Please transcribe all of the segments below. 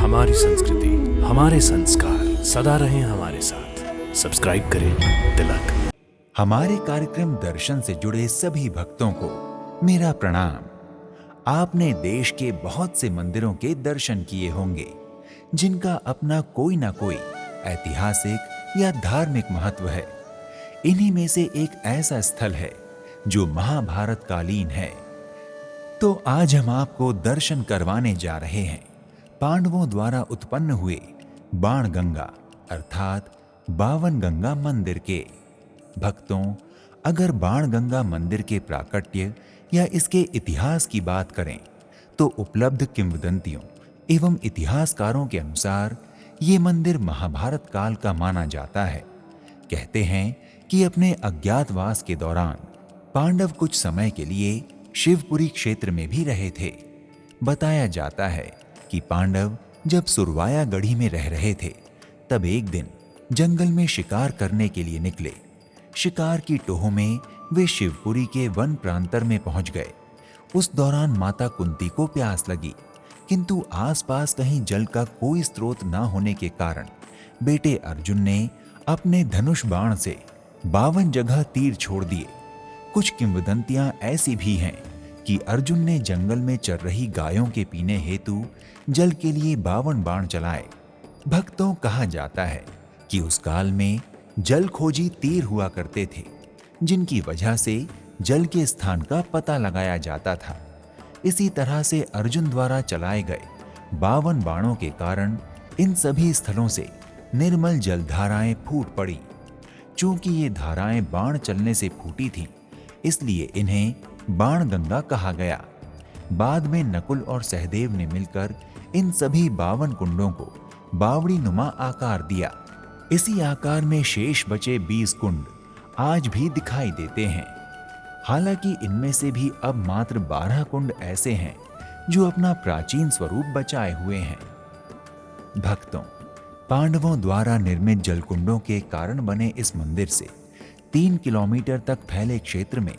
हमारी संस्कृति, हमारे संस्कार सदा रहें हमारे साथ। सब्सक्राइब करें तिलक। हमारे कार्यक्रम दर्शन से जुड़े सभी भक्तों को मेरा प्रणाम। आपने देश के बहुत से मंदिरों के दर्शन किए होंगे, जिनका अपना कोई ना कोई ऐतिहासिक या धार्मिक महत्व है। इन्हीं में से एक ऐसा स्थल है जो महाभारत कालीन है। तो आज हम आपको दर्शन करवाने जा रहे हैं पांडवों द्वारा उत्पन्न हुए बाणगंगा अर्थात बावन गंगा मंदिर के। भक्तों, अगर बाणगंगा मंदिर के प्राकट्य या इसके इतिहास की बात करें तो उपलब्ध किंवदंतियों एवं इतिहासकारों के अनुसार ये मंदिर महाभारत काल का माना जाता है। कहते हैं कि अपने अज्ञातवास के दौरान पांडव कुछ समय के लिए शिवपुरी क्षेत्र में भी रहे थे। बताया जाता है कि पांडव जब सुरवाया गढ़ी में रह रहे थे, तब एक दिन जंगल में शिकार करने के लिए निकले। शिकार की टोह में वे शिवपुरी के वन प्रांतर में पहुंच गए। उस दौरान माता कुंती को प्यास लगी, किंतु आसपास कहीं जल का कोई स्रोत न होने के कारण बेटे अर्जुन ने अपने धनुष बाण से 52 जगह तीर छोड़ दिए। कुछ किंवदंतियां ऐसी भी हैं कि अर्जुन ने जंगल में चर रही गायों के पीने हेतु जल के लिए 52 बाण चलाए। भक्तों, कहा जाता है कि उस काल में जल खोजी तीर हुआ करते थे, जिनकी वजह से जल के स्थान का पता लगाया जाता था। इसी तरह से अर्जुन द्वारा चलाए गए 52 बाणों के कारण इन सभी स्थलों से निर्मल जल धाराएं फूट पड़ी। चूंकि ये धाराएं बाण चलने से फूटी थीं, इसलिए इन्हें बाणगंगा कहा गया। बाद में नकुल और सहदेव ने मिलकर इन सभी 52 कुंडों को बावड़ी नुमा आकार दिया। इसी आकार में शेष बचे 20 कुंड आज भी दिखाई देते हैं। हालांकि इनमें से भी अब मात्र 12 कुंड ऐसे हैं जो अपना प्राचीन स्वरूप बचाए हुए हैं। भक्तों, पांडवों द्वारा निर्मित जलकुंडों के कारण बने इस मंदिर से 3 किलोमीटर तक फैले क्षेत्र में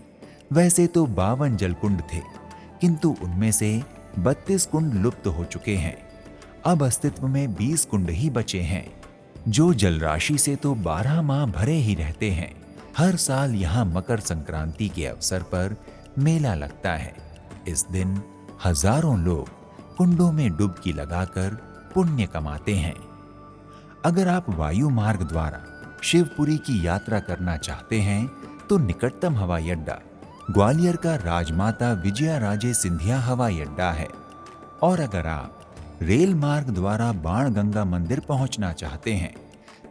वैसे तो 52 जलकुंड थे, किंतु उनमें से 32 कुंड लुप्त हो चुके हैं। अब अस्तित्व में 20 कुंड ही बचे हैं, जो जलराशि से तो 12 माह भरे ही रहते हैं। हर साल यहाँ मकर संक्रांति के अवसर पर मेला लगता है। इस दिन हजारों लोग कुंडों में डुबकी लगाकर पुण्य कमाते हैं। अगर आप वायु मार्ग द्वारा शिवपुरी की यात्रा करना चाहते हैं तो निकटतम हवाई अड्डा ग्वालियर का राजमाता विजयाराजे सिंधिया हवाई अड्डा है। और अगर आप रेल मार्ग द्वारा बाणगंगा मंदिर पहुंचना चाहते हैं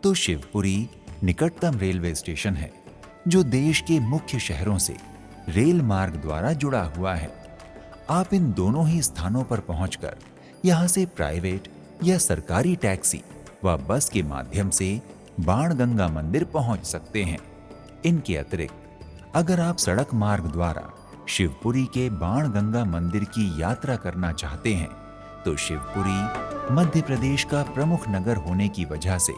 तो शिवपुरी निकटतम रेलवे स्टेशन है, जो देश के मुख्य शहरों से रेल मार्ग द्वारा जुड़ा हुआ है। आप इन दोनों ही स्थानों पर पहुंचकर यहां से प्राइवेट या सरकारी टैक्सी व बस के माध्यम से बाणगंगा मंदिर पहुंच सकते हैं। इनके अतिरिक्त अगर आप सड़क मार्ग द्वारा शिवपुरी के बाणगंगा मंदिर की यात्रा करना चाहते हैं तो शिवपुरी मध्य प्रदेश का प्रमुख नगर होने की वजह से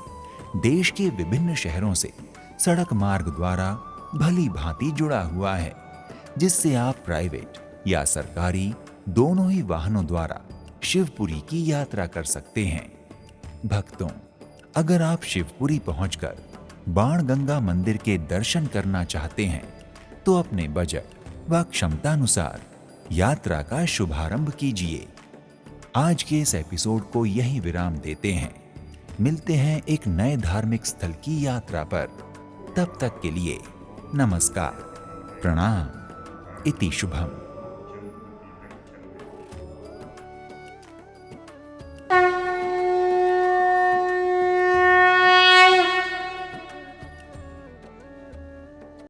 देश के विभिन्न शहरों से सड़क मार्ग द्वारा भली भांति जुड़ा हुआ है, जिससे आप प्राइवेट या सरकारी दोनों ही वाहनों द्वारा शिवपुरी की यात्रा कर सकते हैं। भक्तों, अगर आप शिवपुरी पहुंचकर बाणगंगा मंदिर के दर्शन करना चाहते हैं तो अपने बजट व क्षमतानुसार यात्रा का शुभारंभ कीजिए। आज के इस एपिसोड को यहीं विराम देते हैं। मिलते हैं एक नए धार्मिक स्थल की यात्रा पर। तब तक के लिए नमस्कार, प्रणाम, इति शुभम।